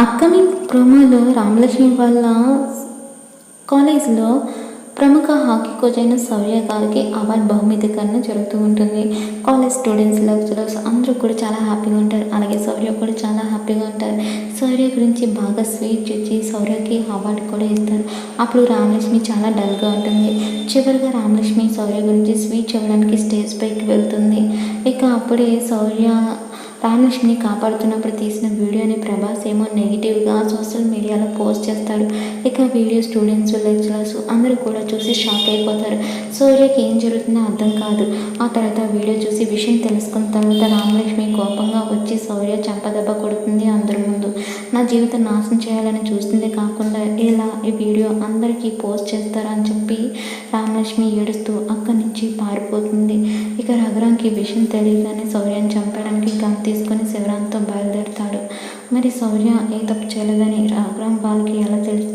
Upcoming ప్రోమోలో రామలక్ష్మి వాళ్ళ కాలేజ్లో ప్రముఖ హాకీ కోచ్ అయిన శౌర్య గారికి అవార్డు బహుమతీకరణ జరుగుతూ ఉంటుంది. కాలేజ్ స్టూడెంట్స్, లెక్చరర్స్ అందరూ కూడా చాలా హ్యాపీగా ఉంటారు. అలాగే శౌర్య కూడా చాలా హ్యాపీగా ఉంటారు. శౌర్య గురించి బాగా స్వీట్ ఇచ్చి శౌర్యకి అవార్డు కూడా ఇస్తారు. అప్పుడు రామలక్ష్మి చాలా డల్గా ఉంటుంది. చివరిగా రామలక్ష్మి శౌర్య గురించి స్వీట్ ఇవ్వడానికి స్టేజ్ పైకి వెళ్తుంది. ఇక అప్పుడే శౌర్య రామలక్ష్మిని కాపాడుతున్నప్పుడు తీసిన వీడియోని ప్రభాస్ ఏమో నెగిటివ్గా సోషల్ మీడియాలో పోస్ట్ చేస్తాడు. ఇక వీడియో స్టూడెంట్స్, లెక్చరర్స్ అందరూ కూడా చూసి షాక్ అయిపోతారు. శౌర్యకి ఏం జరుగుతుందో అర్థం కాదు. ఆ తర్వాత వీడియో చూసి విషయం తెలుసుకున్న తర్వాత రామలక్ష్మి కోపంగా వచ్చి శౌర్య చెంపదెబ్బ కొడుతుంది అందరి ముందు. నా జీవితం నాశనం చేయాలని చూస్తుంది కాకుండా ఇలా ఈ వీడియో అందరికీ పోస్ట్ చేస్తారని చెప్పి రామలక్ష్మి ఏడుస్తూ అక్కడి నుంచి పారిపోతుంది. ఇక రఘురాంకి విషయం తెలియగానే శౌర్యాన్ని చంపడానికి గన్ తీసుకొని శివరాంతో బయలుదేరుతాడు. మరి శౌర్య ఏ తప్పు చేయలేదని రఘురాం వాళ్ళకి ఎలా తెలుస్తుంది?